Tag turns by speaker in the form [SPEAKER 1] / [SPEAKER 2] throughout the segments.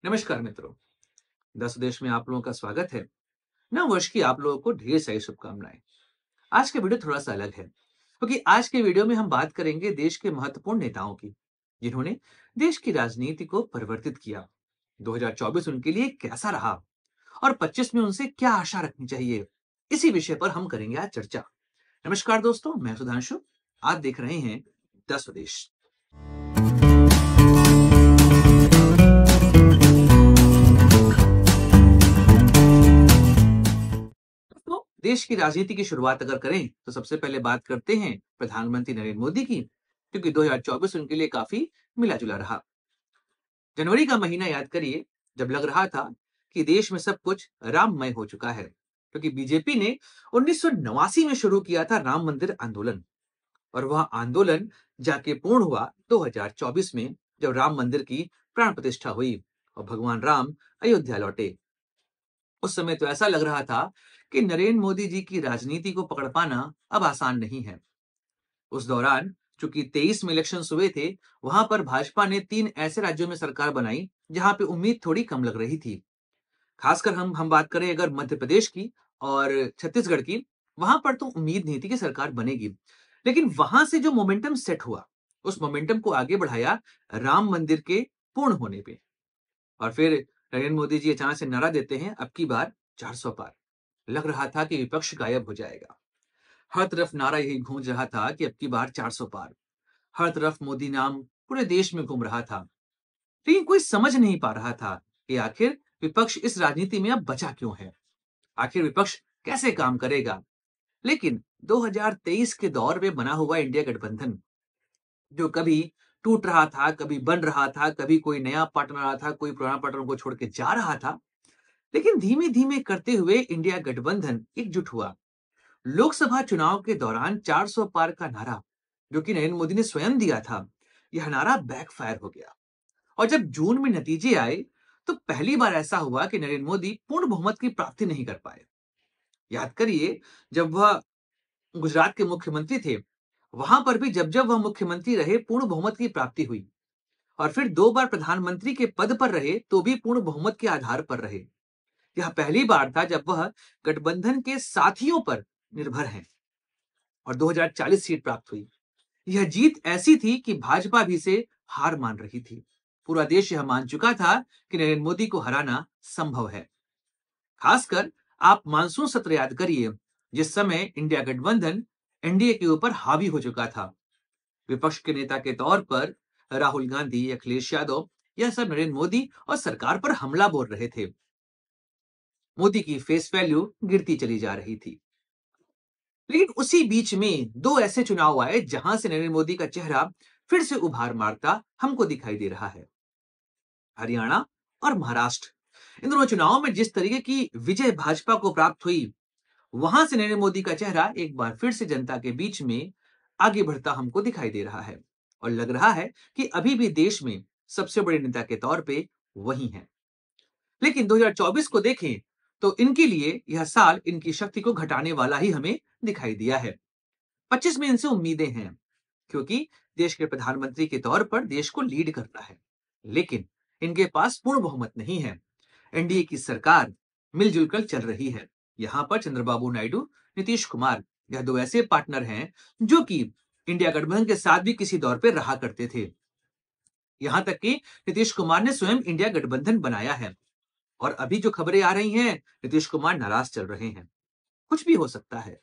[SPEAKER 1] नमस्कार मित्रों। दस देश में आप लोगों का स्वागत है। नव वर्ष की आप लोगों को ढेर सारी शुभकामनाएं। आज का वीडियो थोड़ा सा अलग है क्योंकि आज के वीडियो में हम बात करेंगे देश के महत्वपूर्ण नेताओं की, जिन्होंने देश की राजनीति को परिवर्तित किया। 2024 उनके लिए कैसा रहा और 25 में उनसे क्या आशा रखनी चाहिए, इसी विषय पर हम करेंगे आज चर्चा। नमस्कार दोस्तों, मैं सुधांशु। आप देख रहे हैं 10 देश। तो देश की राजनीति की शुरुआत अगर करें तो सबसे पहले बात करते हैं प्रधानमंत्री नरेंद्र मोदी की, क्योंकि 2024 उनके लिए काफी मिला जुला रहा। जनवरी का महीना याद करिए, जब लग रहा था कि देश में सब कुछ राममय हो चुका है, क्योंकि बीजेपी ने 1989 में शुरू किया था राम मंदिर आंदोलन, और वह आंदोलन जाके पूर्ण हुआ 2024 में, जब राम मंदिर की प्राण प्रतिष्ठा हुई और भगवान राम अयोध्या लौटे। उस समय तो ऐसा लग रहा था कि नरेंद्र मोदी जी की राजनीति को पकड़ पाना अब आसान नहीं है। उस दौरान चूंकि 23 में इलेक्शन हुए थे, वहां पर भाजपा ने 3 ऐसे राज्यों में सरकार बनाई जहां पे उम्मीद थोड़ी कम लग रही थी। खासकर हम बात करें अगर मध्य प्रदेश की और छत्तीसगढ़ की, वहां पर तो उम्मीद नहीं थी कि सरकार बनेगी। लेकिन वहां से जो मोमेंटम सेट हुआ, उस मोमेंटम को आगे बढ़ाया राम मंदिर के पूर्ण होने पे। और फिर नरेंद्र मोदी जी अचानक से नारा देते हैं, अब की बार 400 पार। लग रहा था कि विपक्ष गायब हो जाएगा। हर तरफ नारा यही गूंज रहा था कि अब की बार 400 पार। हर तरफ मोदी नाम पूरे देश में घूम रहा था। लेकिन कोई समझ नहीं पा रहा था कि आखिर विपक्ष इस राजनीति में अब बचा क्यों है, आखिर विपक्ष कैसे काम करेगा। लेकिन 2023 के दौर में बना हुआ इंडिया गठबंधन, जो कभी टूट रहा था, कभी बन रहा था, कभी कोई नया पार्टनर आ रहा था, कोई पुराना पार्टनर को छोड़ के जा रहा था, लेकिन धीमे धीमे करते हुए इंडिया गठबंधन एकजुट हुआ। लोकसभा चुनाव के दौरान 400 पार का नारा, जो कि नरेंद्र मोदी ने स्वयं दिया था, यह नारा बैकफायर हो गया। और जब जून में नतीजे आए, तो पहली बार ऐसा हुआ कि नरेंद्र मोदी पूर्ण बहुमत की प्राप्ति नहीं कर पाए। याद करिए, जब वह गुजरात के मुख्यमंत्री थे, वहां पर भी जब जब वह मुख्यमंत्री रहे, पूर्ण बहुमत की प्राप्ति हुई। और फिर 2 बार प्रधानमंत्री के पद पर रहे, तो भी पूर्ण बहुमत के आधार पर रहे। यह पहली बार था जब वह गठबंधन के साथियों पर निर्भर हैं और 2040 सीट प्राप्त हुई। यह जीत ऐसी थी कि भाजपा भी से हार मान रही थी। पूरा देश यह मान चुका था कि नरेंद्र मोदी को हराना संभव है। खासकर आप मानसून सत्र याद करिए, जिस समय इंडिया गठबंधन एनडीए के ऊपर हावी हो चुका था। विपक्ष के नेता के तौर पर राहुल गांधी, अखिलेश यादव, यह सब नरेंद्र मोदी और सरकार पर हमला बोल रहे थे। मोदी की फेस वैल्यू गिरती चली जा रही थी। लेकिन उसी बीच में 2 ऐसे चुनाव आए जहां से नरेंद्र मोदी का चेहरा फिर से उभार मारता हमको दिखाई दे रहा है। हरियाणा और महाराष्ट्र, इन दोनों चुनावों में जिस तरीके की विजय भाजपा को प्राप्त हुई, वहां से नरेंद्र मोदी का चेहरा एक बार फिर से जनता के बीच में आगे बढ़ता हमको दिखाई दे रहा है। और लग रहा है कि अभी भी देश में सबसे बड़े नेता के तौर पे वही है। लेकिन 2024 को देखें तो इनके लिए यह साल इनकी शक्ति को घटाने वाला ही हमें दिखाई दिया है। 25 में इनसे उम्मीदें हैं, क्योंकि देश के प्रधानमंत्री के तौर पर देश को लीड करना है। लेकिन इनके पास पूर्ण बहुमत नहीं है। एनडीए की सरकार मिलजुल कर चल रही है। यहां पर चंद्रबाबू नायडू, नीतीश कुमार, यह 2 ऐसे पार्टनर हैं जो कि इंडिया गठबंधन के साथ भी किसी दौर पर रहा करते थे। यहां तक कि नीतीश कुमार ने स्वयं इंडिया गठबंधन बनाया है। और अभी जो खबरें आ रही हैं, नीतीश कुमार नाराज चल रहे हैं। कुछ भी हो सकता है।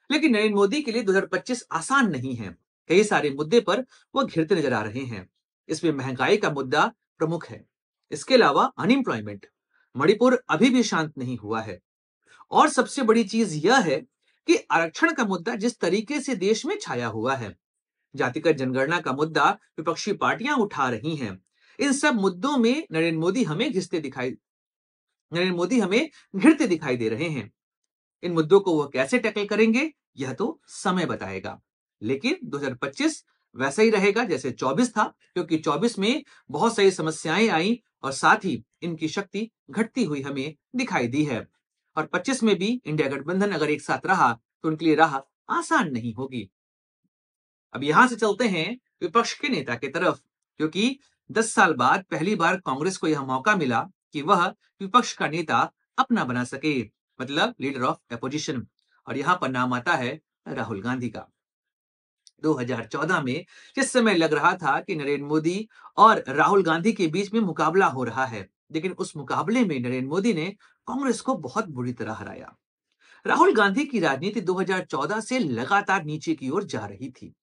[SPEAKER 1] लेकिन नरेंद्र मोदी के लिए 2025 आसान नहीं है। कई सारे मुद्दे पर वो घिरते नजर आ रहे हैं। इसमें महंगाई का मुद्दा प्रमुख है। इसके अलावा अनएम्प्लॉयमेंट, मणिपुर अभी भी शांत नहीं हुआ है। और सबसे बड़ी चीज यह है कि आरक्षण का मुद्दा जिस तरीके से देश में छाया हुआ है, जातिगत जनगणना का मुद्दा विपक्षी पार्टियां उठा रही हैं। इन सब मुद्दों में नरेंद्र मोदी हमें घिरते दिखाई दे रहे हैं। इन मुद्दों को वह कैसे टैकल करेंगे, यह तो समय बताएगा। लेकिन 2025 वैसा ही रहेगा जैसे 24 था, क्योंकि 24 में बहुत सारी समस्याएं आई और साथ ही इनकी शक्ति घटती हुई हमें दिखाई दी है। और 25 में भी इंडिया गठबंधन अगर एक साथ रहा तो उनके लिए राह आसान नहीं होगी। अब यहां से चलते हैं विपक्ष के नेता की तरफ, क्योंकि 10 साल बाद पहली बार कांग्रेस को यह मौका मिला कि वह विपक्ष का नेता अपना बना सके, मतलब लीडर ऑफ अपोजिशन। और यहां पर नाम आता है राहुल गांधी का। 2014 में जिस समय लग रहा था कि नरेंद्र मोदी और राहुल गांधी के बीच में मुकाबला हो रहा है, लेकिन उस मुकाबले में नरेंद्र मोदी ने कांग्रेस को बहुत बुरी तरह हराया। राहुल गांधी की राजनीति 2014 से लगातार नीचे की ओर जा रही थी।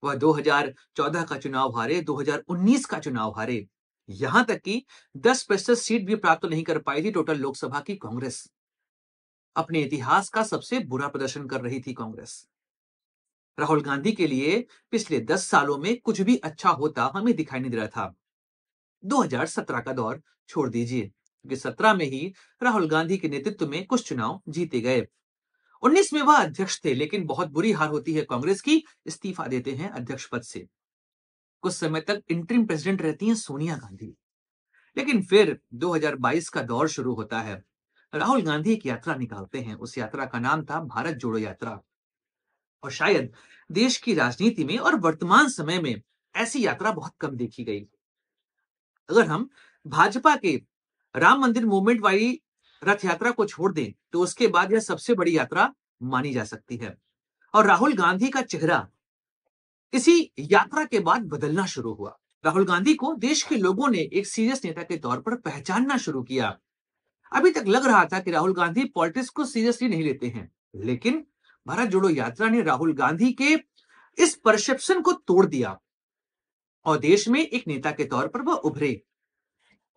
[SPEAKER 1] वह 2014 का चुनाव हारे, 2019 का चुनाव हारे, यहां तक कि 10% सीट भी प्राप्त नहीं कर पाई थी टोटल लोकसभा की कांग्रेस। अपने इतिहास का सबसे बुरा प्रदर्शन कर रही थी कांग्रेस। राहुल गांधी के लिए पिछले 10 सालों में कुछ भी अच्छा होता हमें दिखाई नहीं दे रहा था। 2017 का दौर छोड़ दीजिए, क्योंकि 17 में ही राहुल गांधी के नेतृत्व में कुछ चुनाव जीते गए। 19 में वह अध्यक्ष थे, लेकिन बहुत बुरी हार होती है कांग्रेस की, इस्तीफा देते हैं अध्यक्ष पद से। कुछ समय तक इंटरिम प्रेसिडेंट रहती हैं सोनिया गांधी। लेकिन फिर 2022 का दौर शुरू होता है। राहुल गांधी एक यात्रा निकालते हैं, उस यात्रा का नाम था भारत जोड़ो यात्रा। और शायद देश की राजनीति में और वर्तमान समय में ऐसी यात्रा बहुत कम देखी गई। अगर हम भाजपा के राम मंदिर मूवमेंट वाली रथ यात्रा को छोड़ दें, तो उसके बाद यह सबसे बड़ी यात्रा मानी जा सकती है। और राहुल गांधी का चेहरा इसी यात्रा के बाद बदलना शुरू हुआ। राहुल गांधी को देश के लोगों ने एक सीरियस नेता के तौर पर पहचानना शुरू किया। अभी तक लग रहा था कि राहुल गांधी पॉलिटिक्स को सीरियसली नहीं लेते हैं, लेकिन भारत जोड़ो यात्रा ने राहुल गांधी के इस परसेप्शन को तोड़ दिया और देश में एक नेता के तौर पर वह उभरे।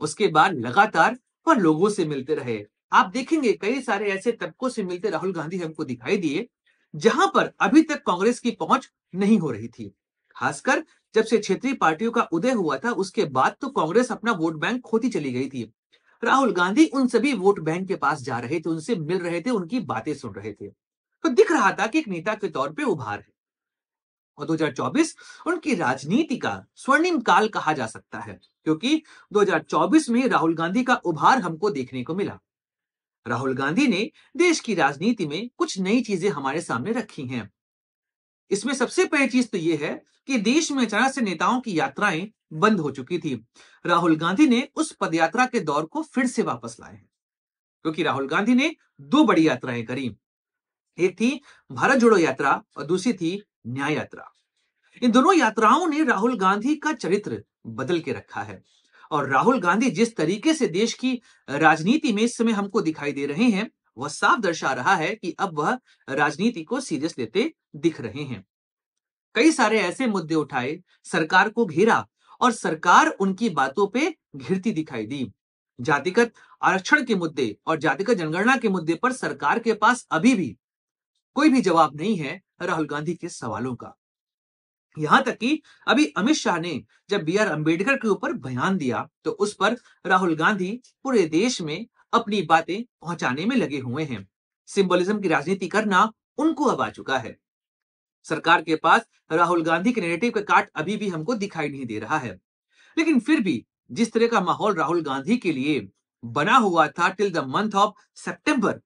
[SPEAKER 1] उसके बाद लगातार वह लोगों से मिलते रहे। आप देखेंगे कई सारे ऐसे तबकों से मिलते राहुल गांधी हमको दिखाई दिए, जहां पर अभी तक कांग्रेस की पहुंच नहीं हो रही थी। खासकर जब से क्षेत्रीय पार्टियों का उदय हुआ था, उसके बाद तो कांग्रेस अपना वोट बैंक खोती चली गई थी। राहुल गांधी उन सभी वोट बैंक के पास जा रहे थे, उनसे मिल रहे थे, उनकी बातें सुन रहे थे। तो दिख रहा था कि एक नेता के तौर पे उभार है। और 2024 उनकी राजनीति का स्वर्णिम काल कहा जा सकता है, क्योंकि 2024 में राहुल गांधी का उभार हमको देखने को मिला। राहुल गांधी ने देश की राजनीति में कुछ नई चीजें हमारे सामने रखी हैं। इसमें सबसे पहली चीज तो यह है कि देश में अचानक से नेताओं की यात्राएं बंद हो चुकी थी। राहुल गांधी ने उस पदयात्रा के दौर को फिर से वापस लाए हैं, क्योंकि राहुल गांधी ने दो बड़ी यात्राएं करी। एक थी भारत जोड़ो यात्रा और दूसरी थी न्याय यात्रा। इन दोनों यात्राओं ने राहुल गांधी का चरित्र बदल के रखा है। और राहुल गांधी जिस तरीके से देश की राजनीति में इस समय हमको दिखाई दे रहे हैं, वह साफ दर्शा रहा है कि अब वह राजनीति को सीरियस लेते दिख रहे हैं। कई सारे ऐसे मुद्दे उठाए, सरकार को घेरा और सरकार उनकी बातों पे घिरती दिखाई दी। जातिगत आरक्षण के मुद्दे और जातिगत जनगणना के मुद्दे पर सरकार के पास अभी भी कोई भी जवाब नहीं है राहुल गांधी के सवालों का। यहां तक कि अभी अमित शाह ने जब बी.आर. अंबेडकर के ऊपर बयान दिया, तो उस पर राहुल गांधी पूरे देश में अपनी बातें पहुंचाने में लगे हुए हैं। सिंबलिज्म की राजनीति करना उनको अब आ चुका है। सरकार के पास राहुल गांधी के नैरेटिव का काट अभी भी हमको दिखाई नहीं दे रहा है। लेकिन फिर भी जिस तरह का माहौल राहुल गांधी के लिए बना हुआ था till the month of September,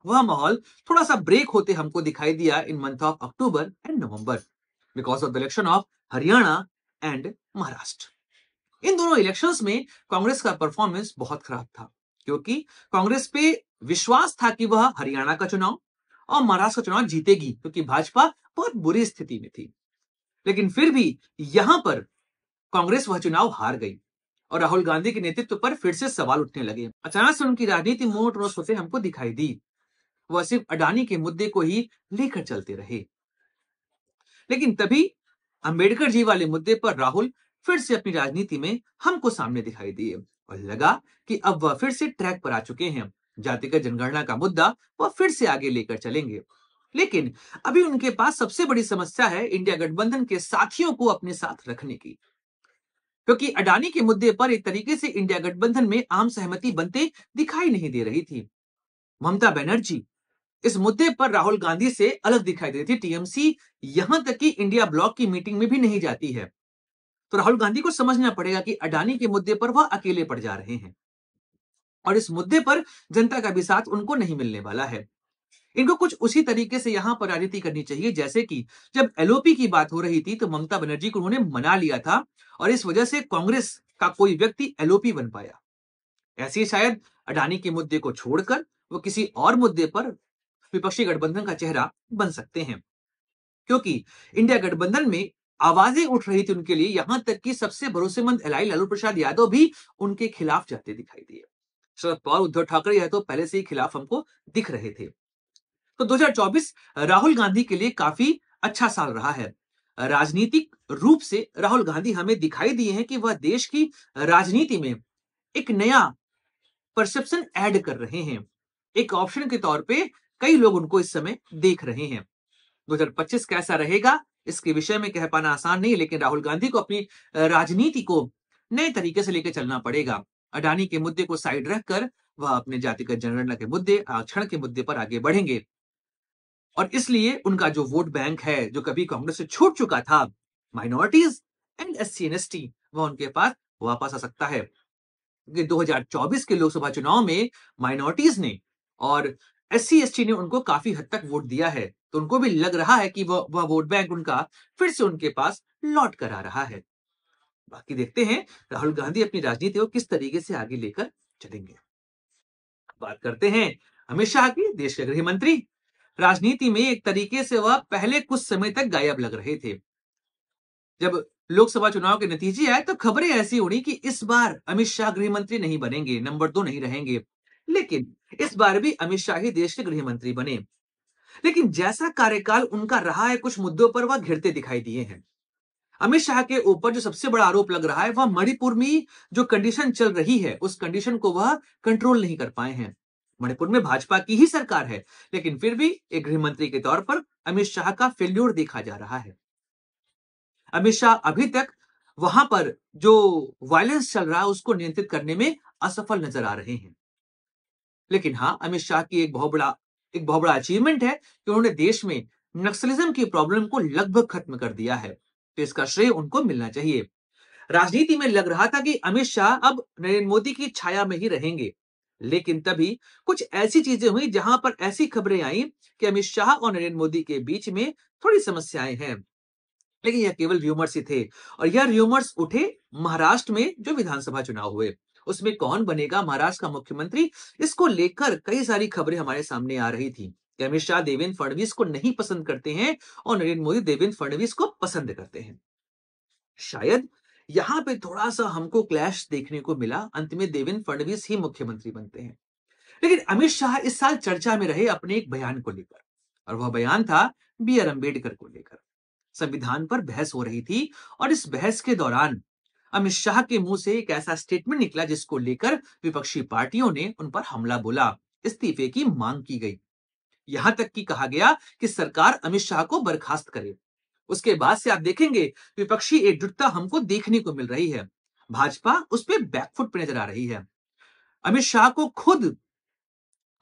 [SPEAKER 1] वह माहौल थोड़ा सा ब्रेक होते हमको दिखाई दिया in month of October and November, because of the election of Haryana and Maharashtra. इन दोनों इलेक्शंस में कांग्रेस का परफॉर्मेंस बहुत खराब था, क्योंकि कांग्रेस पे विश्वास था कि वह हरियाणा का चुनाव और महाराष्ट्र का चुनाव जीतेगी, क्योंकि भाजपा बहुत बुरी स्थिति में थी। लेकिन फिर भी यहां पर कांग्रेस वह चुनाव हार गई और राहुल गांधी के नेतृत्व पर फिर से सवाल उठने लगे। अचानक से उनकी राजनीति मोड़ रोस होते हमको दिखाई दी। वह सिर्फ अडानी के मुद्दे को ही लेकर चलते रहे। लेकिन तभी अंबेडकर जी वाले मुद्दे पर राहुल फिर से अपनी राजनीति में हमको सामने दिखाई दिए और लगा कि अब वह फिर से ट्रैक पर आ चुके हैं। जातिगत जनगणना का मुद्दा वह फिर से आगे लेकर चलेंगे। लेकिन अभी उनके पास सबसे बड़ी समस्या है इंडिया गठबंधन के साथियों को अपने साथ रखने की, क्योंकि अडानी के मुद्दे पर एक तरीके से इंडिया गठबंधन में आम सहमति बनते दिखाई नहीं दे रही थी। ममता बनर्जी इस मुद्दे पर राहुल गांधी से अलग दिखाई दे रही थी। टीएमसी यहां तक कि इंडिया ब्लॉक की मीटिंग में भी नहीं जाती है। तो राहुल गांधी को समझना पड़ेगा कि अडानी के मुद्दे पर वह अकेले पड़ जा रहे हैं और इस मुद्दे पर जनता का भी साथ उनको नहीं मिलने वाला है। इनको कुछ उसी तरीके से यहाँ पर राजनीति करनी चाहिए जैसे कि जब एलओपी की बात हो रही थी तो ममता बनर्जी को उन्होंने मना लिया था और इस वजह से कांग्रेस का कोई व्यक्ति एलओपी बन पाया। ऐसे ही शायद अडानी के मुद्दे को छोड़कर वो किसी और मुद्दे पर विपक्षी गठबंधन का चेहरा बन सकते हैं, क्योंकि इंडिया गठबंधन में आवाजें उठ रही थी उनके लिए, यहां तक कि सबसे भरोसेमंद एलआई लालू प्रसाद यादव भी उनके खिलाफ जाते दिखाई दिए। शरद पवार, उद्धव ठाकरे यह तो पहले से ही खिलाफ हमको दिख रहे थे। तो 2024 राहुल गांधी के लिए काफी अच्छा साल रहा है। राजनीतिक रूप से राहुल गांधी हमें दिखाई दिए हैं कि वह देश की राजनीति में एक नया परसेप्शन ऐड कर रहे हैं। एक ऑप्शन के तौर पे कई लोग उनको इस समय देख रहे हैं। 2025 कैसा रहेगा इसके विषय में कह पाना आसान नहीं, लेकिन राहुल गांधी को अपनी राजनीति को नए तरीके से लेकर चलना पड़ेगा। अडानी के मुद्दे को साइड रखकर वह अपने जातिगत जनगणना के मुद्दे, आरक्षण के मुद्दे पर आगे बढ़ेंगे और इसलिए उनका जो वोट बैंक है जो कभी कांग्रेस से छूट चुका था, minorities and SC and ST, वह उनके पास वापस आ सकता है। 2024 के लोकसभा चुनाव में माइनॉरिटीज ने और एससी एसटी ने उनको काफी हद तक वोट दिया है, तो उनको भी लग रहा है कि वह वोट बैंक उनका फिर से उनके पास लौट कर आ रहा है। बाकी देखते हैं राहुल गांधी अपनी राजनीति को किस तरीके से आगे लेकर चलेंगे। बात करते हैं अमित शाह की, देश के गृह मंत्री। राजनीति में एक तरीके से वह पहले कुछ समय तक गायब लग रहे थे। जब लोकसभा चुनाव के नतीजे आए तो खबरें ऐसी उड़ी कि इस बार अमित शाह गृह मंत्री नहीं बनेंगे, नंबर 2 नहीं रहेंगे। लेकिन इस बार भी अमित शाह ही देश के गृह मंत्री बने। लेकिन जैसा कार्यकाल उनका रहा है, कुछ मुद्दों पर वह घिरते दिखाई दिए हैं। अमित शाह के ऊपर जो सबसे बड़ा आरोप लग रहा है वह मणिपुर में जो कंडीशन चल रही है उस कंडीशन को वह कंट्रोल नहीं कर पाए हैं। मणिपुर में भाजपा की ही सरकार है, लेकिन फिर भी एक गृह मंत्री के तौर पर अमित शाह का फेल्योर देखा जा रहा है। अमित शाह अभी तक वहां पर जो वायलेंस चल रहा है उसको नियंत्रित करने में असफल नजर आ रहे हैं। लेकिन हाँ, अमित शाह की एक बहुत बड़ा अचीवमेंट है कि उन्होंने देश में नक्सलिज्म की प्रॉब्लम को लगभग खत्म कर दिया है, तो इसका श्रेय उनको मिलना चाहिए। राजनीति में लग रहा था कि अमित शाह अब नरेंद्र मोदी की छाया में ही रहेंगे, लेकिन तभी कुछ ऐसी चीजें हुई जहां पर ऐसी खबरें आई कि अमित शाह और नरेंद्र मोदी के बीच में थोड़ी समस्याएं हैं। लेकिन यह केवल र्यूमर्स ही थे और यह र्यूमर्स उठे महाराष्ट्र में जो विधानसभा चुनाव हुए, उसमें कौन बनेगा महाराष्ट्र का मुख्यमंत्री, इसको लेकर कई सारी खबरें हमारे सामने आ रही थी कि अमित शाह देवेंद्र फडणवीस को नहीं पसंद करते हैं और नरेंद्र मोदी देवेंद्र फडणवीस को पसंद करते हैं। शायद यहां पे थोड़ा सा हमको क्लैश देखने को मिला, अंत में देवेंद्र फडणवीस ही मुख्यमंत्री बनते हैं। लेकिन अमित शाह इस साल चर्चा में रहे अपने एक बयान को लेकर, और वह बयान था बी.आर. अम्बेडकर को लेकर। संविधान पर बहस हो रही थी और इस बहस के दौरान अमित शाह के मुंह से एक ऐसा स्टेटमेंट निकला जिसको लेकर विपक्षी पार्टियों ने उन पर हमला बोला, इस्तीफे की मांग की गई। यहां तक कि कहा गया कि सरकार अमित शाह को बर्खास्त करे। उसके बाद से आप देखेंगे विपक्षी एकजुटता हमको देखने को मिल रही है। भाजपा उस पर बैकफुट पे नजर आ रही है। अमित शाह को खुद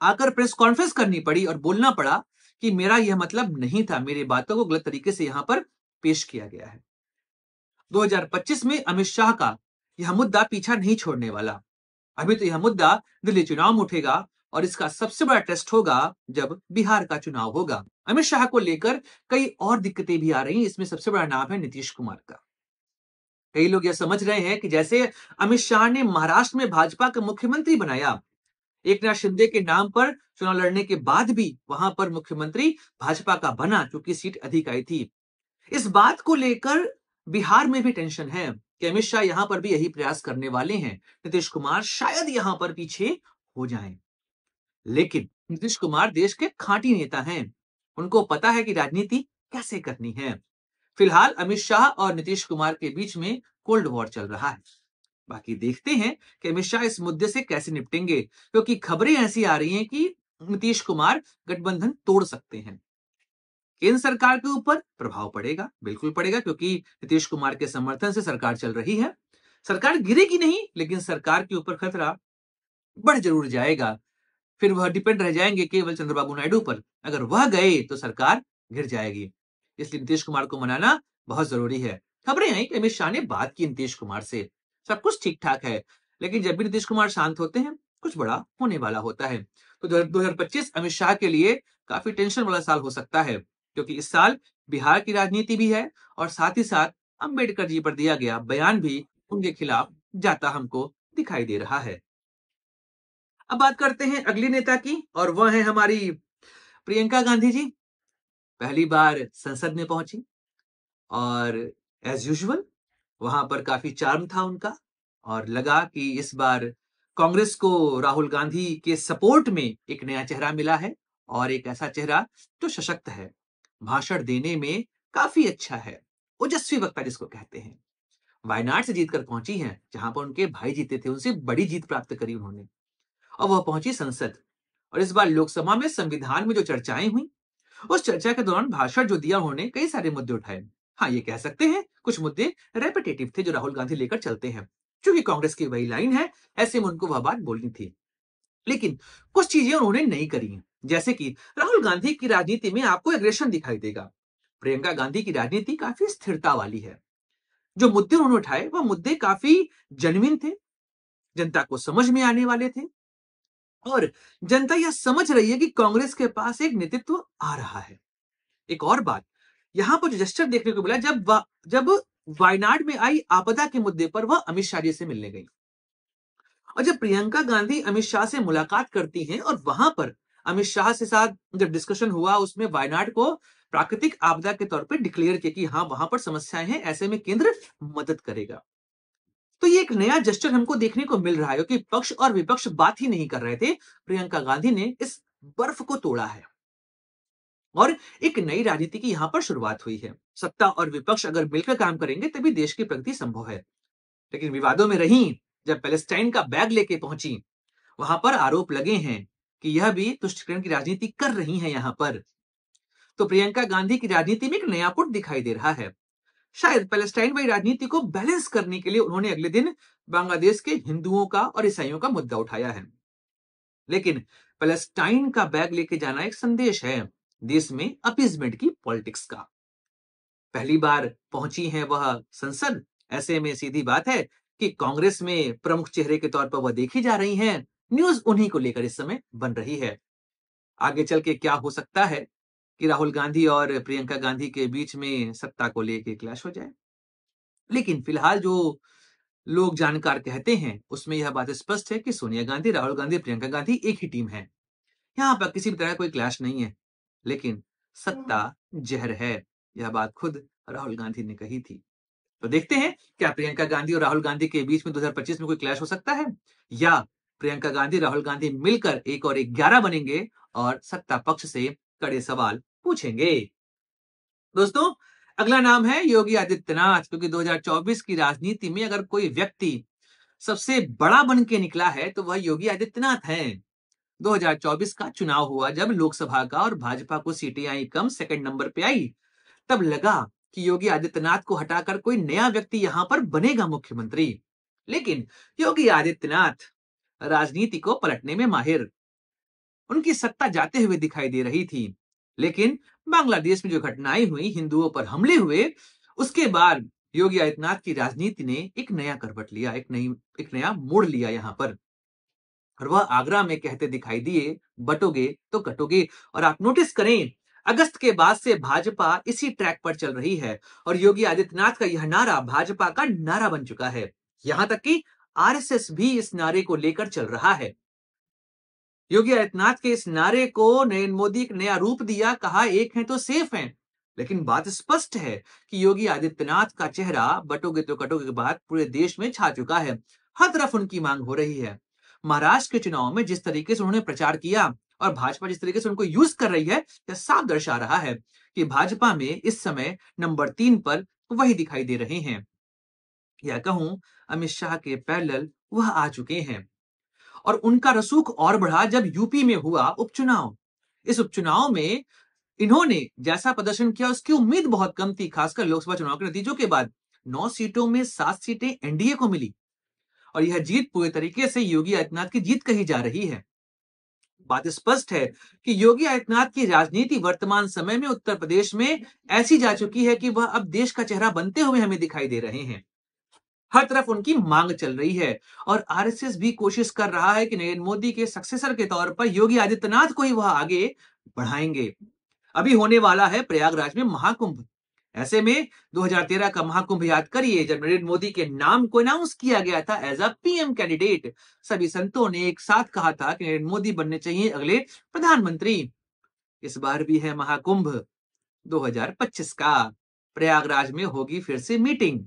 [SPEAKER 1] आकर प्रेस कॉन्फ्रेंस करनी पड़ी और बोलना पड़ा कि मेरा यह मतलब नहीं था, मेरी बातों को गलत तरीके से यहां पर पेश किया गया है। 2025 में अमित शाह का यह मुद्दा पीछा नहीं छोड़ने वाला। अभी तो यह मुद्दा दिल्ली चुनाव में उठेगा और इसका सबसे बड़ा टेस्ट होगा जब बिहार का चुनाव होगा। अमित शाह को लेकर कई और दिक्कतें भी आ रही हैं, इसमें सबसे बड़ा नाम है नीतीश कुमार का। कई लोग यह समझ रहे हैं कि जैसे अमित शाह ने महाराष्ट्र में भाजपा का मुख्यमंत्री बनाया, एकनाथ शिंदे के नाम पर चुनाव लड़ने के बाद भी वहां पर मुख्यमंत्री भाजपा का बना क्योंकि सीट अधिक आई थी। इस बात को लेकर बिहार में भी टेंशन है कि अमित शाह यहां पर भी यही प्रयास करने वाले हैं। नीतीश कुमार शायद यहां पर पीछे हो जाएं। लेकिन नीतीश कुमार देश के खांटी नेता हैं, उनको पता है कि राजनीति कैसे करनी है। फिलहाल अमित शाह और नीतीश कुमार के बीच में कोल्ड वॉर चल रहा है। बाकी देखते हैं कि अमित शाह इस मुद्दे से कैसे निपटेंगे, क्योंकि खबरें ऐसी आ रही हैं कि नीतीश कुमार गठबंधन तोड़ सकते हैं। केंद्र सरकार के ऊपर प्रभाव पड़ेगा, बिल्कुल पड़ेगा, क्योंकि नीतीश कुमार के समर्थन से सरकार चल रही है। सरकार गिरेगी नहीं, लेकिन सरकार के ऊपर खतरा बढ़ जरूर जाएगा। फिर वह डिपेंड रह जाएंगे केवल चंद्रबाबू नायडू पर। अगर वह गए तो सरकार गिर जाएगी। इसलिए नीतीश कुमार को मनाना बहुत जरूरी है। खबरें आई कि अमित शाह ने बात की नीतीश कुमार से, सब कुछ ठीक ठाक है, लेकिन जब भी नीतीश कुमार शांत होते हैं कुछ बड़ा होने वाला होता है। तो 2025 अमित शाह के लिए काफी टेंशन वाला साल हो सकता है, क्योंकि इस साल बिहार की राजनीति भी है और साथ ही साथ अंबेडकर जी पर दिया गया बयान भी उनके खिलाफ जाता हमको दिखाई दे रहा है। अब बात करते हैं अगली नेता की, और वह है हमारी प्रियंका गांधी जी। पहली बार संसद में पहुंची और एज यूजुअल वहां पर काफी चार्म था उनका, और लगा कि इस बार कांग्रेस को राहुल गांधी के सपोर्ट में एक नया चेहरा मिला है, और एक ऐसा चेहरा जो सशक्त है, भाषण देने में काफी अच्छा है, ओजस्वी वक्ता जिसको कहते हैं। वायनाड से जीतकर पहुंची हैं, जहां पर उनके भाई जीते थे, उनसे बड़ी जीत प्राप्त करी उन्होंने, और वह पहुंची संसद। और इस बार लोकसभा में संविधान में जो चर्चाएं हुई, उस चर्चा के दौरान भाषण जो दिया उन्होंने, कई सारे मुद्दे उठाए। हाँ, ये कह सकते हैं कुछ मुद्दे रेपिटेटिव थे जो राहुल गांधी लेकर चलते हैं, क्योंकि कांग्रेस की वही लाइन है, ऐसे में उनको वह बात बोलनी थी। लेकिन कुछ चीजें उन्होंने नहीं करी, जैसे कि राहुल गांधी की राजनीति में आपको एग्रेशन दिखाई देगा। प्रियंका गांधी की राजनीति काफी स्थिरता वाली है। जो मुद्दे उन्होंने उठाए वह मुद्दे काफी जेन्युइन थे, जनता को समझ में आने वाले थे, और जनता यह समझ रही है कि कांग्रेस के पास एक नेतृत्व आ रहा है। एक और बात, यहां पर जो जेस्चर देखने को मिला, जब वायनाड में आई आपदा के मुद्दे पर वह अमित शाह जी से मिलने गई, और जब प्रियंका गांधी अमित शाह से मुलाकात करती हैं और वहां पर अमित शाह से साथ जब डिस्कशन हुआ, उसमें वायनाड को प्राकृतिक आपदा के तौर पर डिक्लेयर किया कि हाँ, वहां पर समस्याएं हैं, ऐसे में केंद्र मदद करेगा। तो ये एक नया जेस्चर हमको देखने को मिल रहा है, क्योंकि पक्ष और विपक्ष बात ही नहीं कर रहे थे, प्रियंका गांधी ने इस बर्फ को तोड़ा है, और एक नई राजनीति की यहां पर शुरुआत हुई है। सत्ता और विपक्ष अगर मिलकर काम करेंगे तभी देश की प्रगति संभव है। लेकिन विवादों में रही, जब पैलेस्टाइन का बैग लेके पहुंची, वहां पर आरोप लगे हैं कि यह भी तुष्टिकरण की राजनीति कर रही हैं यहां पर। तो प्रियंका गांधी की राजनीति में एक नया पुट दिखाई दे रहा है। शायद पैलेस्टाइन वाली राजनीति को बैलेंस करने के लिए उन्होंने अगले दिन बांग्लादेश के हिंदुओं का और ईसाइयों का मुद्दा उठाया है। लेकिन पैलेस्टाइन का बैग लेके जाना एक संदेश है देश में अपीजमेंट की पॉलिटिक्स का। पहली बार पहुंची हैं वह संसद, ऐसे में सीधी बात है कि कांग्रेस में प्रमुख चेहरे के तौर पर वह देखी जा रही हैं। न्यूज उन्हीं को लेकर इस समय बन रही है। आगे चल के क्या हो सकता है कि राहुल गांधी और प्रियंका गांधी के बीच में सत्ता को लेकर क्लैश हो जाए। लेकिन फिलहाल जो लोग जानकार कहते हैं, उसमें यह बात स्पष्ट है कि सोनिया गांधी, राहुल गांधी, प्रियंका गांधी एक ही टीम है। यहाँ पर किसी भी तरह कोई क्लैश नहीं है। लेकिन सत्ता जहर है, यह बात खुद राहुल गांधी ने कही थी। तो देखते हैं क्या प्रियंका गांधी और राहुल गांधी के बीच में 2025 में कोई क्लैश हो सकता है, या प्रियंका गांधी, राहुल गांधी मिलकर एक और 11 बनेंगे और सत्ता पक्ष से कड़े सवाल पूछेंगे। दोस्तों, अगला नाम है योगी आदित्यनाथ, क्योंकि 2024 की राजनीति में अगर कोई व्यक्ति सबसे बड़ा बन के निकला है तो वह योगी आदित्यनाथ हैं। 2024 का चुनाव हुआ, जब लोकसभा का और भाजपा को सीटें आई कम, सेकंड नंबर पे आई, तब लगा कि योगी आदित्यनाथ को हटाकर कोई नया व्यक्ति यहां पर बनेगा मुख्यमंत्री। लेकिन योगी आदित्यनाथ राजनीति को पलटने में माहिर, उनकी सत्ता जाते हुए दिखाई दे रही थी। लेकिन बांग्लादेश में जो घटनाएं हुई, हिंदुओं पर हमले हुए, उसके बाद योगी आदित्यनाथ की राजनीति ने एक नया करवट लिया, एक नया मोड़ लिया यहां पर। और वह आगरा में कहते दिखाई दिए, बटोगे तो कटोगे। और आप नोटिस करें, अगस्त के बाद से भाजपा इसी ट्रैक पर चल रही है, और योगी आदित्यनाथ का यह नारा भाजपा का नारा बन चुका है। यहां तक कि आरएसएस भी इस नारे को लेकर चल रहा है। योगी आदित्यनाथ के इस नारे को नरेंद्र मोदी एक नया रूप दिया, कहा एक है तो सेफ है। लेकिन बात स्पष्ट है कि योगी आदित्यनाथ का चेहरा बटोगे तो कटोगे के बाद पूरे देश में छा चुका है। हर तरफ उनकी मांग हो रही है। महाराष्ट्र के चुनाव में जिस तरीके से उन्होंने प्रचार किया और भाजपा जिस तरीके से उनको यूज कर रही है, यह साफ दर्शा रहा है कि भाजपा में इस समय नंबर 3 पर वही दिखाई दे रहे हैं, या कहूं अमित शाह के पैरेलल वह आ चुके हैं। और उनका रसूख और बढ़ा जब यूपी में हुआ उपचुनाव। इस उपचुनाव में इन्होंने जैसा प्रदर्शन किया, उसकी उम्मीद बहुत कम थी, खासकर लोकसभा चुनाव के नतीजों के बाद। 9 सीटों में 7 सीटें एनडीए को मिली, और यह जीत पूरे तरीके से योगी आदित्यनाथ की जीत कही जा रही है। बात स्पष्ट है कि योगी आदित्यनाथ की राजनीति वर्तमान समय में उत्तर प्रदेश में ऐसी जा चुकी है कि वह अब देश का चेहरा बनते हुए हमें दिखाई दे रहे हैं। हर तरफ उनकी मांग चल रही है और आरएसएस भी कोशिश कर रहा है कि नरेंद्र मोदी के सक्सेसर के तौर पर योगी आदित्यनाथ को ही वह आगे बढ़ाएंगे। अभी होने वाला है प्रयागराज में महाकुंभ। ऐसे में 2013 का महाकुंभ याद करिए, जब नरेंद्र मोदी के नाम को अनाउंस किया गया था एज अ पीएम कैंडिडेट। सभी संतों ने एक साथ कहा था कि नरेंद्र मोदी बनने चाहिए अगले प्रधानमंत्री। इस बार भी है महाकुंभ 2025 का। प्रयागराज में होगी फिर से मीटिंग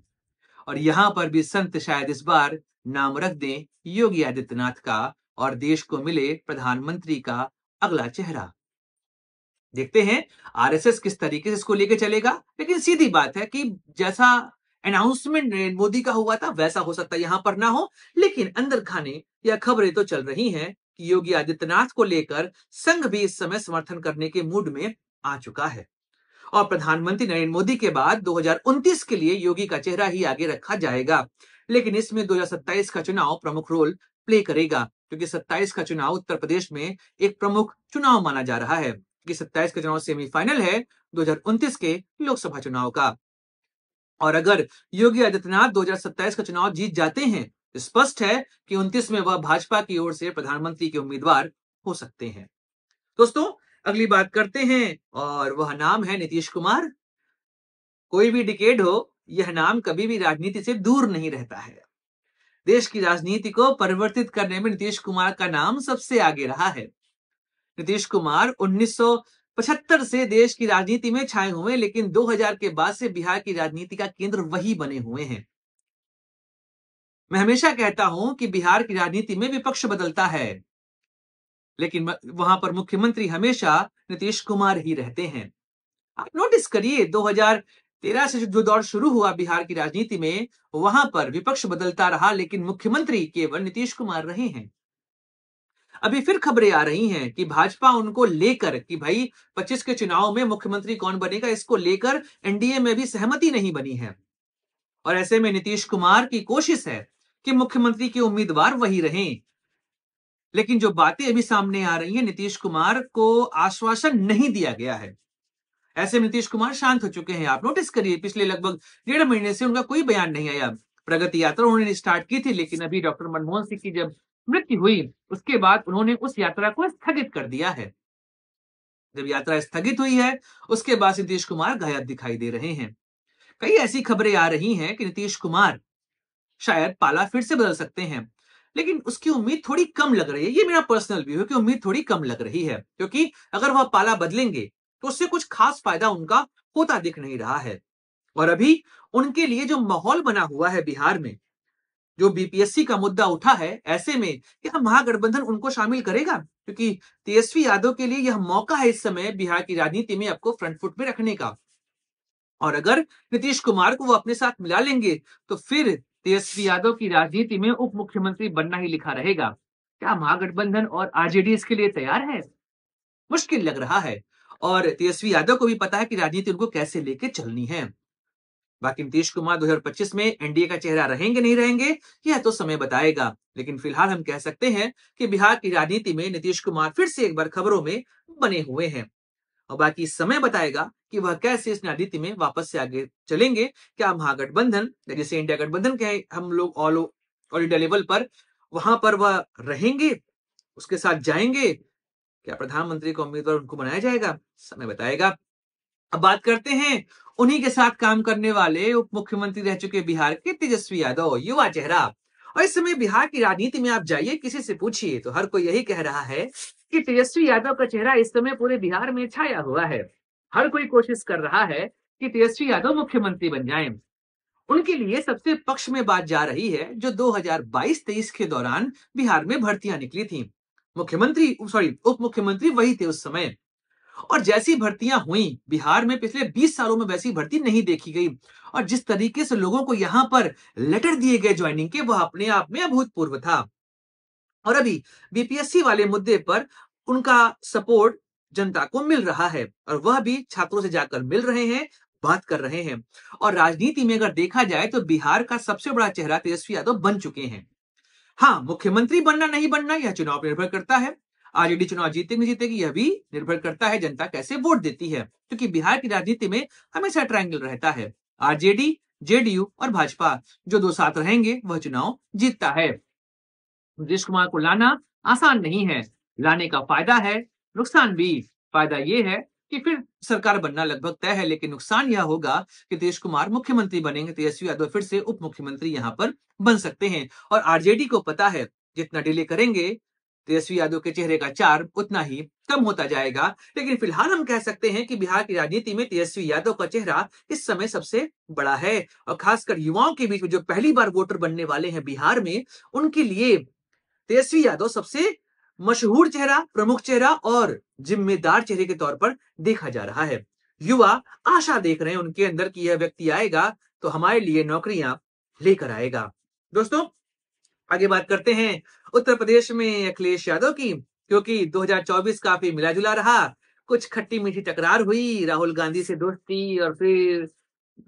[SPEAKER 1] और यहां पर भी संत शायद इस बार नाम रख दें योगी आदित्यनाथ का और देश को मिले प्रधानमंत्री का अगला चेहरा। देखते हैं आरएसएस किस तरीके से इसको लेके चलेगा। लेकिन सीधी बात है कि जैसा अनाउंसमेंट नरेंद्र मोदी का हुआ था वैसा हो सकता है यहां पर ना हो, लेकिन अंदर खाने या खबरें तो चल रही हैं कि योगी आदित्यनाथ को लेकर संघ भी इस समय समर्थन करने के मूड में आ चुका है और प्रधानमंत्री नरेंद्र मोदी के बाद 2029 के लिए योगी का चेहरा ही आगे रखा जाएगा। लेकिन इसमें 2027 का चुनाव प्रमुख रोल प्ले करेगा, क्योंकि 27 का चुनाव उत्तर प्रदेश में एक प्रमुख चुनाव माना जा रहा है कि 27 का चुनाव सेमीफाइनल है 2029 के लोकसभा चुनाव का। और अगर योगी आदित्यनाथ 2027 का चुनाव जीत जाते हैं तो स्पष्ट है कि 29 में वह भाजपा की ओर से प्रधानमंत्री के उम्मीदवार हो सकते हैं। दोस्तों, अगली बात करते हैं और वह नाम है नीतीश कुमार। कोई भी डिकेड हो, यह नाम कभी भी राजनीति से दूर नहीं रहता है। देश की राजनीति को परिवर्तित करने में नीतीश कुमार का नाम सबसे आगे रहा है। नीतीश कुमार 1975 से देश की राजनीति में छाए हुए, लेकिन 2000 के बाद से बिहार की राजनीति का केंद्र वही बने हुए हैं। मैं हमेशा कहता हूं कि बिहार की राजनीति में विपक्ष बदलता है, लेकिन वहां पर मुख्यमंत्री हमेशा नीतीश कुमार ही रहते हैं। आप नोटिस करिए 2013 से जो दौर शुरू हुआ बिहार की राजनीति में, वहां पर विपक्ष बदलता रहा लेकिन मुख्यमंत्री केवल नीतीश कुमार रहे हैं। अभी फिर खबरें आ रही हैं कि भाजपा उनको लेकर कि भाई 25 के चुनाव में मुख्यमंत्री कौन बनेगा, इसको लेकर एनडीए में भी सहमति नहीं बनी है और ऐसे में नीतीश कुमार की कोशिश है कि मुख्यमंत्री के उम्मीदवार वही रहें। लेकिन जो बातें अभी सामने आ रही हैं, नीतीश कुमार को आश्वासन नहीं दिया गया है। ऐसे में नीतीश कुमार शांत हो चुके हैं। आप नोटिस करिए पिछले लगभग 1.5 महीने से उनका कोई बयान नहीं आया। प्रगति यात्रा उन्होंने स्टार्ट की थी, लेकिन अभी डॉक्टर मनमोहन सिंह की जब मृत्यु हुई उसके बाद उन्होंने उस यात्रा को स्थगित कर दिया है। जब यात्रा स्थगित हुई है उसके बाद नीतीश कुमार गायब दिखाई दे रहे हैं। कई ऐसी खबरें आ रही हैं कि नीतीश कुमार शायद पाला फिर से बदल सकते हैं, लेकिन उसकी उम्मीद थोड़ी कम लग रही है। ये मेरा पर्सनल व्यू है कि उम्मीद थोड़ी कम लग रही है, क्योंकि अगर वह पाला बदलेंगे तो उससे कुछ खास फायदा उनका होता दिख नहीं रहा है। और अभी उनके लिए जो माहौल बना हुआ है बिहार में, जो बीपीएससी का मुद्दा उठा है, ऐसे में क्या महागठबंधन उनको शामिल करेगा? क्योंकि तेजस्वी यादव के लिए यह मौका है इस समय बिहार की राजनीति में आपको फ्रंट फुट में रखने का। और अगर नीतीश कुमार को वो अपने साथ मिला लेंगे तो फिर तेजस्वी यादव की राजनीति में उप मुख्यमंत्री बनना ही लिखा रहेगा। क्या महागठबंधन और आरजेडी इसके लिए तैयार है? मुश्किल लग रहा है और तेजस्वी यादव को भी पता है कि राजनीति उनको कैसे लेके चलनी है। बाकी नीतीश कुमार 2025 में एनडीए का चेहरा रहेंगे नहीं रहेंगे यह तो समय बताएगा, लेकिन फिलहाल हम कह सकते हैं कि बिहार की राजनीति में नीतीश कुमार फिर से एक बार खबरों में बने हुए हैं और बाकी समय बताएगा कि वह कैसे इस राजनीति में वापस से आगे चलेंगे। क्या महागठबंधन जैसे इंडिया गठबंधन के हम लोग ऑल इंडिया लेवल पर वहां पर वह रहेंगे, उसके साथ जाएंगे? क्या प्रधानमंत्री का उम्मीदवार उनको बनाया जाएगा? समय बताएगा। अब बात करते हैं उन्हीं के साथ काम करने वाले उप मुख्यमंत्री रह चुके बिहार के तेजस्वी यादव, युवा चेहरा। और इस समय बिहार की राजनीति में आप जाइए, किसी से पूछिए तो हर कोई यही कह रहा है कि तेजस्वी यादव का चेहरा इस समय पूरे बिहार में छाया हुआ है। हर कोई कोशिश कर रहा है कि तेजस्वी यादव मुख्यमंत्री बन जाएं। उनके लिए सबसे पक्ष में बात जा रही है जो 2022-23 के दौरान बिहार में भर्तियां निकली थी। उप मुख्यमंत्री वही थे उस समय और जैसी भर्तियां हुई बिहार में पिछले 20 सालों में वैसी भर्ती नहीं देखी गई और जिस तरीके से लोगों को यहां पर लेटर दिए गए ज्वाइनिंग के, वह अपने आप में अभूतपूर्व था। और अभी बीपीएससी वाले मुद्दे पर उनका सपोर्ट जनता को मिल रहा है और वह भी छात्रों से जाकर मिल रहे हैं, बात कर रहे हैं। और राजनीति में अगर देखा जाए तो बिहार का सबसे बड़ा चेहरा तेजस्वी यादव बन चुके हैं। हाँ, मुख्यमंत्री बनना नहीं बनना यह चुनाव पर निर्भर करता है। आरजेडी चुनाव जीतेगी नहीं जीतेगी यह भी निर्भर करता है जनता कैसे वोट देती है, क्योंकि बिहार की राजनीति में हमेशा ट्रायंगल रहता है। आरजेडी जेडीयू और भाजपा जो दो साथ रहेंगे वह चुनाव जीतता है। नीतीश कुमार को लाना आसान नहीं है, लाने का फायदा है, नुकसान भी। फायदा ये है कि फिर सरकार बनना लगभग तय है, लेकिन नुकसान यह होगा कि नीतीश कुमार मुख्यमंत्री बनेंगे, तेजस्वी यादव फिर से उप मुख्यमंत्री यहाँ पर बन सकते हैं। और आरजेडी को पता है जितना डिले करेंगे तेजस्वी यादव के चेहरे का चार्म उतना ही कम होता जाएगा। लेकिन फिलहाल हम कह सकते हैं कि बिहार की राजनीति में तेजस्वी यादव का चेहरा इस समय सबसे बड़ा है, और खासकर युवाओं के बीच में जो पहली बार वोटर बनने वाले हैं बिहार में, उनके लिए तेजस्वी यादव सबसे मशहूर चेहरा, प्रमुख चेहरा और जिम्मेदार चेहरे के तौर पर देखा जा रहा है। युवा आशा देख रहे हैं उनके अंदर कि यह व्यक्ति आएगा तो हमारे लिए नौकरियां लेकर आएगा। दोस्तों, आगे बात करते हैं उत्तर प्रदेश में अखिलेश यादव की, क्योंकि 2024 काफी मिला जुला रहा। कुछ खट्टी मीठी टकरार हुई, राहुल गांधी से दोस्ती और फिर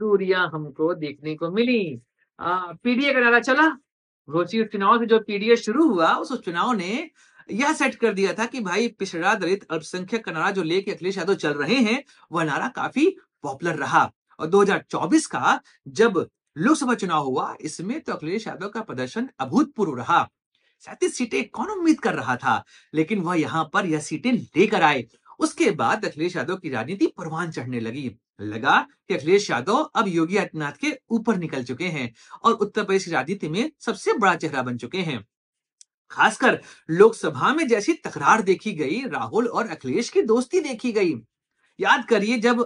[SPEAKER 1] दूरियां हमको देखने को मिली। पीडीए का नारा चला। घोषित उपचुनाव से जो पीडीए शुरू हुआ, उस उपचुनाव ने यह सेट कर दिया था कि भाई पिछड़ा दलित अल्पसंख्यक का नारा जो लेके अखिलेश यादव चल रहे हैं, वह नारा काफी पॉपुलर रहा। और 2024 का जब लोकसभा चुनाव हुआ, इसमें तो अखिलेश यादव का प्रदर्शन अभूतपूर्व रहा। 37 सीटें कौन उम्मीद कर रहा था, लेकिन वह यहां पर यह सीटें लेकर आए। उसके बाद अखिलेश यादव की राजनीति परवान चढ़ने लगी। लगा कि अखिलेश यादव अब योगी आदित्यनाथ के ऊपर निकल चुके हैं और उत्तर प्रदेश की राजनीति में सबसे बड़ा चेहरा बन चुके हैं। खासकर लोकसभा में जैसी तकरार देखी गई, राहुल और अखिलेश की दोस्ती देखी गई। याद करिए जब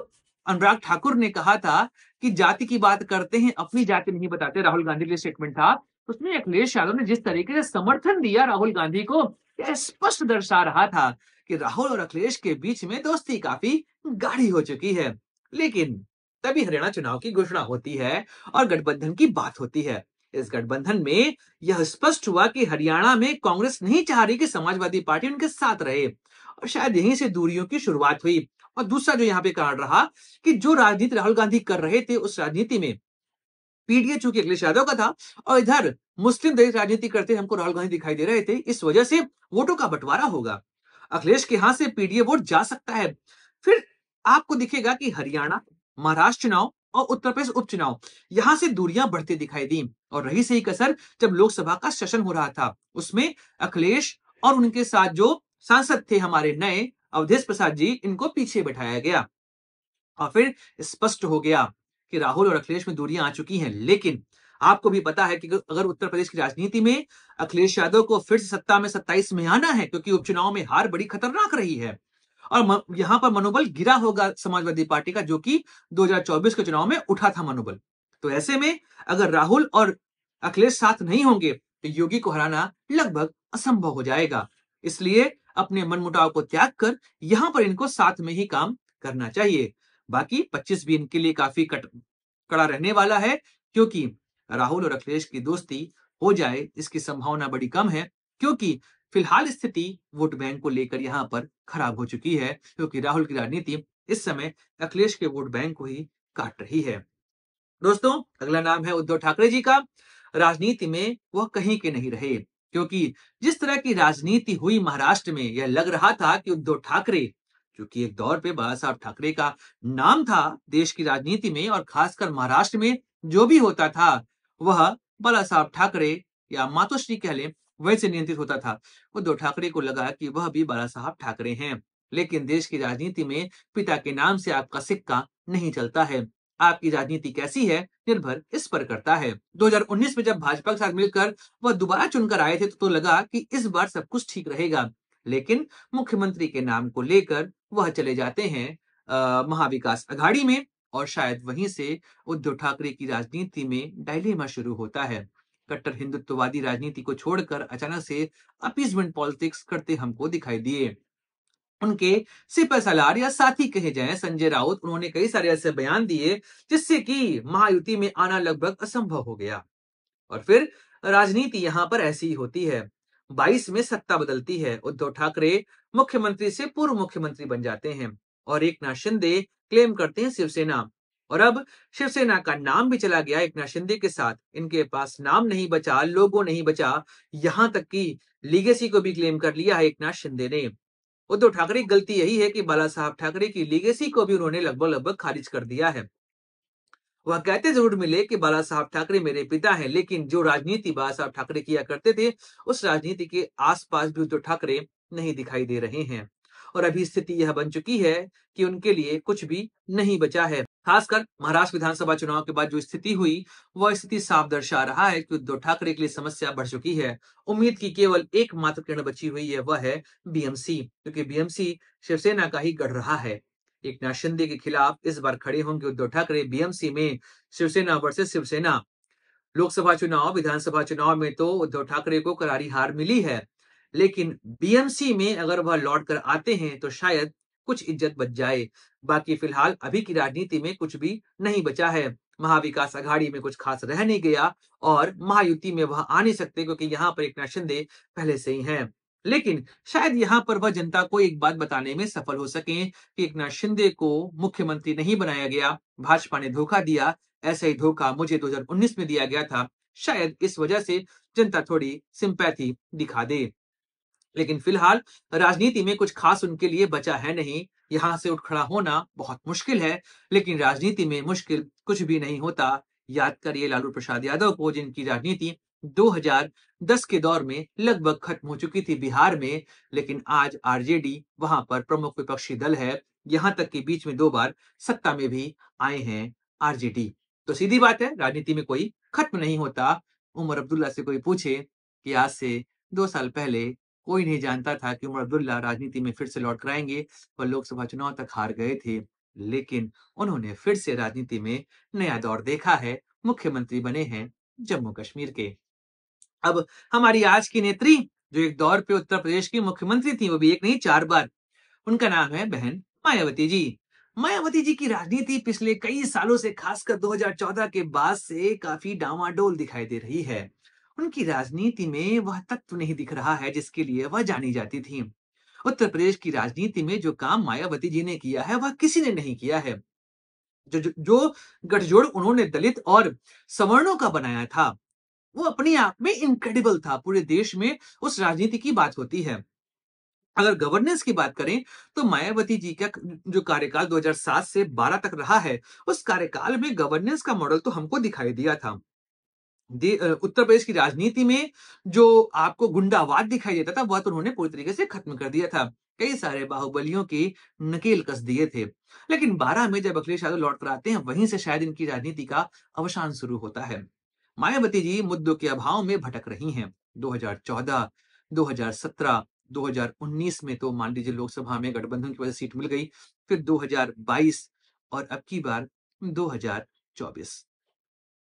[SPEAKER 1] अनुराग ठाकुर ने कहा था कि जाति की बात करते हैं, अपनी जाति नहीं बताते, राहुल गांधी के स्टेटमेंट था, उसमें अखिलेश यादव ने जिस तरीके से समर्थन दिया राहुल गांधी को, यह स्पष्ट दर्शा रहा था कि राहुल और अखिलेश के बीच में दोस्ती काफी गाढ़ी हो चुकी है। लेकिन तभी हरियाणा चुनाव की घोषणा होती है और गठबंधन की बात होती है। इस गठबंधन में यह स्पष्ट हुआ कि हरियाणा में कांग्रेस नहीं चाह रही कि समाजवादी पार्टी उनके साथ रहे, और शायद यहीं से दूरियों की शुरुआत हुई। और दूसरा जो यहाँ पे कारण रहा कि जो राजनीति राहुल गांधी कर रहे थे, उस राजनीति में पीडीए चूंकि अखिलेश यादव का था और इधर मुस्लिम दलित राजनीति करते हमको राहुल गांधी दिखाई दे रहे थे, इस वजह से वोटों का बंटवारा होगा। अखिलेश के यहां से पीडीए वोट जा सकता है। फिर आपको दिखेगा कि हरियाणा, महाराष्ट्र चुनाव और उत्तर प्रदेश उपचुनाव, यहां से दूरियां बढ़ती दिखाई दी। और रही सही कसर जब लोकसभा का सेशन हो रहा था, उसमें अखिलेश और उनके साथ जो सांसद थे हमारे नए अवधेश प्रसाद जी, इनको पीछे बैठाया गया और फिर स्पष्ट हो गया कि राहुल और अखिलेश में दूरियां आ चुकी हैं। लेकिन आपको भी पता है कि अगर उत्तर प्रदेश की राजनीति में अखिलेश यादव को फिर से सत्ता में 27 में आना है, क्योंकि उपचुनाव में हार बड़ी खतरनाक रही है और यहां पर मनोबल गिरा होगा समाजवादी पार्टी का, जो कि 2024 के चुनाव में उठा था मनोबल। तो ऐसे में अगर राहुल और अखिलेश साथ नहीं होंगे तो योगी को हराना लगभग असंभव हो जाएगा। इसलिए अपने मनमुटाव को त्याग कर यहां पर इनको साथ में ही काम करना चाहिए। बाकी 25 भी इनके लिए काफी कड़ा रहने वाला है, क्योंकि राहुल और अखिलेश की दोस्ती हो जाए इसकी संभावना बड़ी कम है, क्योंकि फिलहाल स्थिति वोट बैंक को लेकर यहां पर खराब हो चुकी है, क्योंकि राहुल की राजनीति इस समय अखिलेश के वोट बैंक को ही काट रही है। दोस्तों, अगला नाम है उद्धव ठाकरे जी का। राजनीति में वह कहीं के नहीं रहे, क्योंकि जिस तरह की राजनीति हुई महाराष्ट्र में, यह लग रहा था कि उद्धव ठाकरे, क्योंकि एक दौर पे बाला साहब ठाकरे का नाम था देश की राजनीति में और खासकर महाराष्ट्र में जो भी होता था वह बाला साहब ठाकरे या मातोश्री कह लें वैसे नियंत्रित होता था। उद्धव ठाकरे को लगा कि वह भी बाला साहब ठाकरे हैं, लेकिन देश की राजनीति में पिता के नाम से आपका सिक्का नहीं चलता है। आपकी राजनीति कैसी है निर्भर इस पर करता है। 2019 में जब भाजपा के साथ मिलकर वह दोबारा चुनकर आए थे तो लगा कि इस बार सब कुछ ठीक रहेगा, लेकिन मुख्यमंत्री के नाम को लेकर वह चले जाते हैं महाविकास अघाड़ी में, और शायद वहीं से उद्धव ठाकरे की राजनीति में डायलेमा शुरू होता है। कट्टर हिंदुत्ववादी राजनीति को छोड़कर अचानक से अपीजमेंट पॉलिटिक्स करते हमको दिखाई दिए। उनके सिपह सलार या साथी कहे जाएं संजय राउत, उन्होंने कई सारे ऐसे बयान दिए जिससे कि महायुति में आना लगभग असंभव हो गया। और फिर राजनीति यहां पर ऐसी ही होती है, 22 में सत्ता बदलती है, उद्धव ठाकरे मुख्यमंत्री से पूर्व मुख्यमंत्री बन जाते हैं और एकनाथ शिंदे क्लेम करते हैं शिवसेना, और अब शिवसेना का नाम भी चला गया एकनाथ शिंदे के साथ। इनके पास नाम नहीं बचा, लोगो नहीं बचा, यहां तक कि लीगेसी को भी क्लेम कर लिया है एकनाथ शिंदे ने। उद्धव ठाकरे की गलती यही है कि बाला साहब ठाकरे की लीगेसी को भी उन्होंने लगभग लगभग खारिज कर दिया है। वह कहते जरूर मिले कि बाला साहब ठाकरे मेरे पिता हैं, लेकिन जो राजनीति बाला साहब ठाकरे किया करते थे, उस राजनीति के आसपास भी उद्धव ठाकरे नहीं दिखाई दे रहे हैं। और अभी स्थिति यह बन चुकी है कि उनके लिए कुछ भी नहीं बचा है। खासकर महाराष्ट्र विधानसभा चुनाव के बाद जो स्थिति हुई, वह स्थिति साफ दर्शा रहा है कि उद्धव ठाकरे के लिए समस्या बढ़ चुकी है। उम्मीद की केवल एकमात्र किरण बची हुई है, वह है बीएमसी, क्योंकि बीएमसी शिवसेना का ही गढ़ रहा है। एकनाथ शिंदे के खिलाफ इस बार खड़े होंगे उद्धव ठाकरे। बीएमसी में शिवसेना वर्सेस शिवसेना। लोकसभा चुनाव, विधानसभा चुनाव में तो उद्धव ठाकरे को करारी हार मिली है, लेकिन बीएमसी में अगर वह लौट कर आते हैं तो शायद कुछ इज्जत बच जाए। बाकी फिलहाल अभी की राजनीति में कुछ भी नहीं बचा है। महाविकास आघाड़ी में कुछ खास रह नहीं गया और महायुति में वह आ नहीं सकते, क्योंकि यहाँ पर एकनाथ शिंदे पहले से ही हैं। लेकिन शायद यहाँ पर वह जनता को एक बात बताने में सफल हो सके कि एकनाथ शिंदे को मुख्यमंत्री नहीं बनाया गया, भाजपा ने धोखा दिया। ऐसा ही धोखा मुझे 2019 में दिया गया था। शायद इस वजह से जनता थोड़ी सिंपैथी दिखा दे। लेकिन फिलहाल राजनीति में कुछ खास उनके लिए बचा है नहीं। यहां से उठ खड़ा होना बहुत मुश्किल है, लेकिन राजनीति में मुश्किल कुछ भी नहीं होता। याद करिए लालू प्रसाद यादव को, जिनकी राजनीति 2010 के दौर में लगभग खत्म हो चुकी थी बिहार में, लेकिन आज आरजेडी वहां पर प्रमुख विपक्षी दल है। यहां तक कि बीच में 2 बार सत्ता में भी आए हैं आरजेडी। तो सीधी बात है, राजनीति में कोई खत्म नहीं होता। उमर अब्दुल्ला से कोई पूछे कि आज से 2 साल पहले कोई नहीं जानता था कि उमर अब्दुल्ला राजनीति में फिर से लौट कर आएंगे। वह लोकसभा चुनाव तक हार गए थे, लेकिन उन्होंने फिर से राजनीति में नया दौर देखा है। मुख्यमंत्री बने हैं जम्मू कश्मीर के। अब हमारी आज की नेत्री, जो एक दौर पे उत्तर प्रदेश की मुख्यमंत्री थी, वो भी एक नहीं 4 बार, उनका नाम है बहन मायावती जी। मायावती जी की राजनीति पिछले कई सालों से, खासकर 2014 के बाद से काफी डामाडोल दिखाई दे रही है। उनकी राजनीति में वह तत्व नहीं दिख रहा है जिसके लिए वह जानी जाती थी। उत्तर प्रदेश की राजनीति में जो काम मायावती जी ने किया है, वह किसी ने नहीं किया है। जो गठजोड़ उन्होंने दलित और सवर्णों का बनाया था, वो अपने आप में इनक्रेडिबल था। पूरे देश में उस राजनीति की बात होती है। अगर गवर्नेंस की बात करें तो मायावती जी का जो कार्यकाल 2007 से 12 तक रहा है, उस कार्यकाल में गवर्नेंस का मॉडल तो हमको दिखाई दिया था। उत्तर प्रदेश की राजनीति में जो आपको गुंडावाद दिखाई देता था, वह तो उन्होंने पूरी तरीके से खत्म कर दिया था। कई सारे बाहुबलियों की नकेल कस दिए थे। लेकिन 12 में जब अखिलेश यादव लौट कर आते हैं, वहीं से शायद इनकी राजनीति का अवसान शुरू होता है। मायावती जी मुद्दों के अभाव में भटक रही हैं। 2014, 2017, 2019 में तो मान लीजिए लोकसभा में गठबंधन की वजह से सीट मिल गई। फिर 2022 और अब की बार 2024।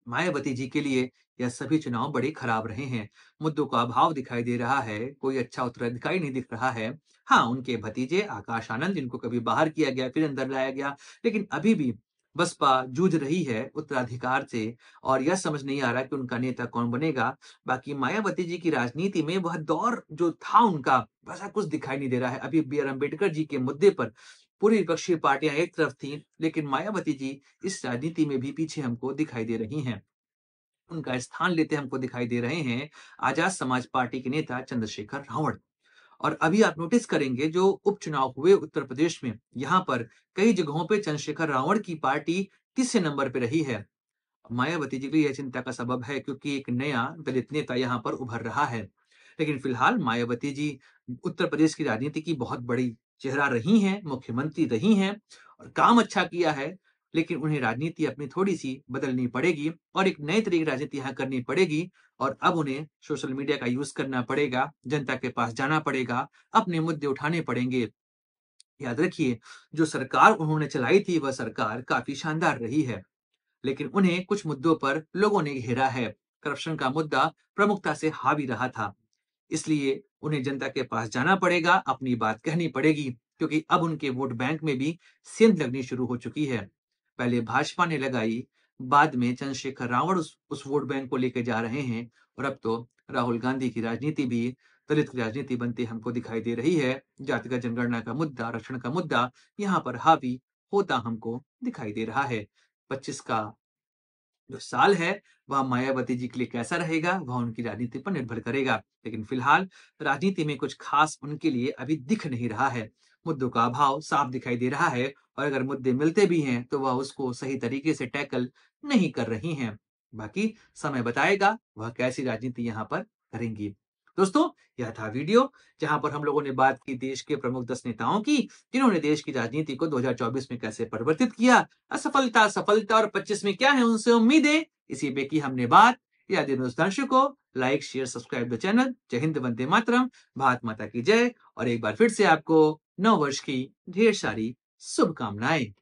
[SPEAKER 1] मायावती जी के लिए यह सभी चुनाव बड़े खराब रहे हैं। मुद्दों का अभाव दिखाई दे रहा है, कोई अच्छा उत्तराधिकारी नहीं दिख रहा है। हाँ, उनके भतीजे आकाश आनंद, जिनको कभी बाहर किया गया फिर अंदर लाया गया, लेकिन अभी भी बसपा जूझ रही है उत्तराधिकार से और यह समझ नहीं आ रहा कि उनका नेता कौन बनेगा। बाकी मायावती जी की राजनीति में वह दौर जो था उनका, वैसा कुछ दिखाई नहीं दे रहा है। अभी बी आर अम्बेडकर जी के मुद्दे पर पूरी विपक्षी पार्टियां एक तरफ थी, लेकिन मायावती जी इस राजनीति में भी पीछे हमको दिखाई दे रही हैं। उनका स्थान लेते हमको दिखाई दे रहे हैं आजाद समाज पार्टी के नेता चंद्रशेखर रावण। और अभी आप नोटिस करेंगे जो उपचुनाव हुए उत्तर प्रदेश में, यहाँ पर कई जगहों पे चंद्रशेखर रावण की पार्टी तीसरे नंबर पे रही है। मायावती जी के लिए यह चिंता का सबब है, क्योंकि एक नया दलित नेता यहाँ पर उभर रहा है। लेकिन फिलहाल मायावती जी उत्तर प्रदेश की राजनीति की बहुत बड़ी चेहरा रही हैं, मुख्यमंत्री रही हैं और काम अच्छा किया है। लेकिन उन्हें राजनीति अपनी थोड़ी-सी बदलनी पड़ेगी और एक नए तरीके की राजनीति यहाँ करनी पड़ेगी और अब उन्हें सोशल मीडिया का यूज़ करना पड़ेगा, जनता के पास जाना पड़ेगा, अपने मुद्दे उठाने पड़ेंगे। याद रखिए, जो सरकार उन्होंने चलाई थी, वह सरकार काफ़ी शानदार रही है। लेकिन उन्हें कुछ मुद्दों पर लोगों ने घेरा है। करप्शन का मुद्दा प्रमुखता से हावी रहा था। इसलिए उन्हें जनता के पास जाना पड़ेगा, अपनी बात कहनी पड़ेगी, क्योंकि अब उनके वोट बैंक में भी सेंध लगनी शुरू हो चुकी है। पहले भाजपा ने लगाई, बाद में चंद्रशेखर रावण उस वोट बैंक को लेके जा रहे हैं और अब तो राहुल गांधी की राजनीति भी दलित की राजनीति बनती हमको दिखाई दे रही है। जातिगत जनगणना का मुद्दा, आरक्षण का मुद्दा यहाँ पर हावी होता हमको दिखाई दे रहा है। 25 का जो साल है वह मायावती जी के लिए कैसा रहेगा, वह उनकी राजनीति पर निर्भर करेगा। लेकिन फिलहाल राजनीति में कुछ खास उनके लिए अभी दिख नहीं रहा है। मुद्दों का अभाव साफ दिखाई दे रहा है और अगर मुद्दे मिलते भी हैं तो वह उसको सही तरीके से टैकल नहीं कर रही हैं। बाकी समय बताएगा वह कैसी राजनीति यहाँ पर करेंगी। दोस्तों, यह था वीडियो जहां पर हम लोगों ने बात की देश के प्रमुख 10 नेताओं की, जिन्होंने देश की राजनीति को 2024 में कैसे परिवर्तित किया, असफलता, सफलता और 25 में क्या है उनसे उम्मीदें, इसी पे की हमने बात। याद दर्शकों, like, share, subscribe the channel. जय हिंद, वंदे मातरम, भारत माता की जय। और एक बार फिर से आपको नव वर्ष की ढेर सारी शुभकामनाएं।